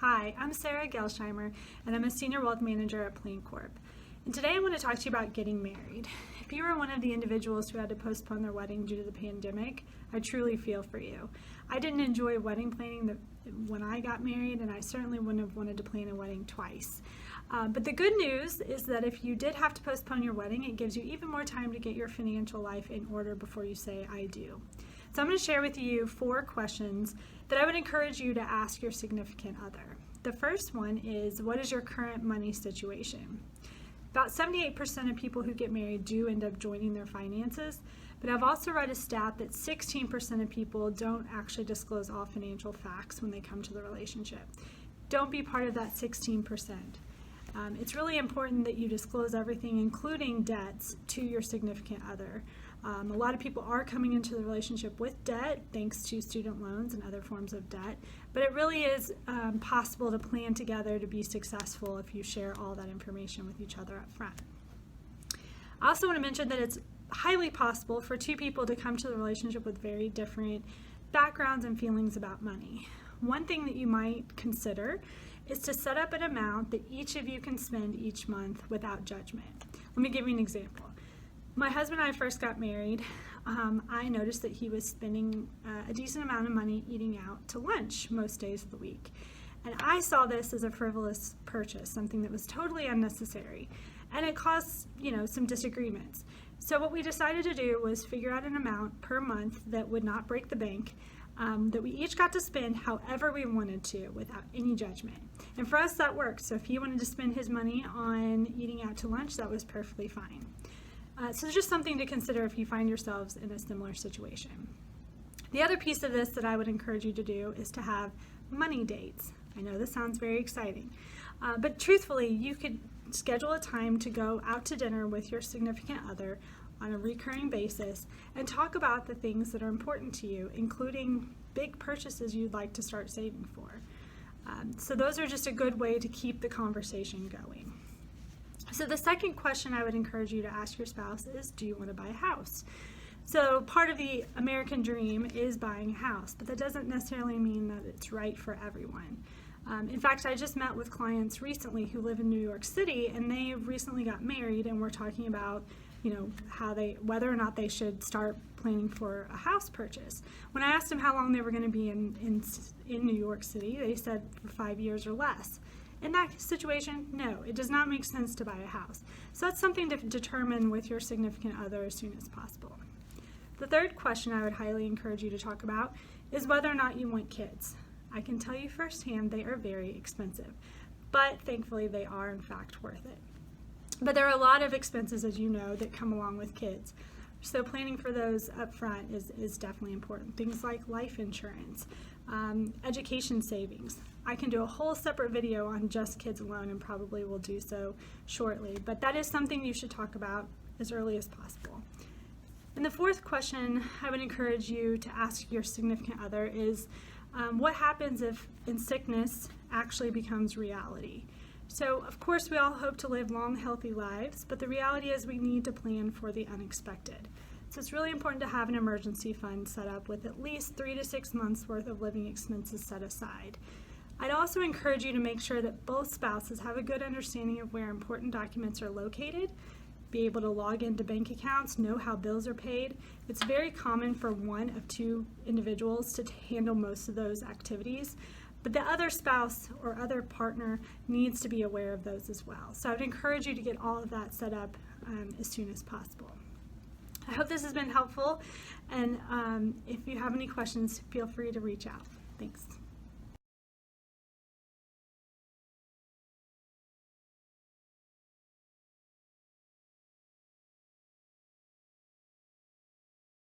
Hi, I'm Sara Gelsheimer, and I'm a Senior Wealth Manager at Plancorp. And today I want to talk to you about getting married. If you are one of the individuals who had to postpone their wedding due to the pandemic, I truly feel for you. I didn't enjoy wedding planning when I got married, and I certainly wouldn't have wanted to plan a wedding twice. But the good news is that if you did have to postpone your wedding, it gives you even more time to get your financial life in order before you say, I do. So I'm going to share with you 4 questions that I would encourage you to ask your significant other. The first one is, what is your current money situation? About 78% of people who get married do end up joining their finances, but I've also read a stat that 16% of people don't actually disclose all financial facts when they come to the relationship. Don't be part of that 16%. It's really important that you disclose everything, including debts, to your significant other. A lot of people are coming into the relationship with debt thanks to student loans and other forms of debt, but it really is possible to plan together to be successful if you share all that information with each other up front. I also want to mention that it's highly possible for 2 people to come to the relationship with very different backgrounds and feelings about money. One thing that you might consider is to set up an amount that each of you can spend each month without judgment. Let me give you an example. My husband and I first got married. I noticed that he was spending a decent amount of money eating out to lunch most days of the week. And I saw this as a frivolous purchase, something that was totally unnecessary. And it caused, some disagreements. So what we decided to do was figure out an amount per month that would not break the bank, that we each got to spend however we wanted to without any judgment. And for us, that worked. So if he wanted to spend his money on eating out to lunch, that was perfectly fine. So it's just something to consider if you find yourselves in a similar situation. The other piece of this that I would encourage you to do is to have money dates. I know this sounds very exciting, but truthfully, you could schedule a time to go out to dinner with your significant other on a recurring basis and talk about the things that are important to you, including big purchases you'd like to start saving for. So those are just a good way to keep the conversation going. So the second question I would encourage you to ask your spouse is, do you want to buy a house? So part of the American dream is buying a house, but that doesn't necessarily mean that it's right for everyone. In fact, I just met with clients recently who live in New York City, and they recently got married, and we're talking about whether or not they should start planning for a house purchase. When I asked them how long they were going to be in New York City, they said for 5 years or less. In that situation, no, it does not make sense to buy a house. So that's something to determine with your significant other as soon as possible. The third question I would highly encourage you to talk about is whether or not you want kids. I can tell you firsthand they are very expensive, but thankfully they are in fact worth it. But there are a lot of expenses, as you know, that come along with kids. So planning for those up front is definitely important. Things like life insurance, education savings. I can do a whole separate video on just kids alone and probably will do so shortly, but that is something you should talk about as early as possible. And the fourth question I would encourage you to ask your significant other is, what happens if in sickness actually becomes reality? So, of course, we all hope to live long, healthy lives, but the reality is we need to plan for the unexpected. So it's really important to have an emergency fund set up with at least 3 to 6 months worth of living expenses set aside. I'd also encourage you to make sure that both spouses have a good understanding of where important documents are located, be able to log into bank accounts, know how bills are paid. It's very common for one of 2 individuals to handle most of those activities, but the other spouse or other partner needs to be aware of those as well. So I would encourage you to get all of that set up as soon as possible. I hope this has been helpful, and if you have any questions, feel free to reach out. Thanks.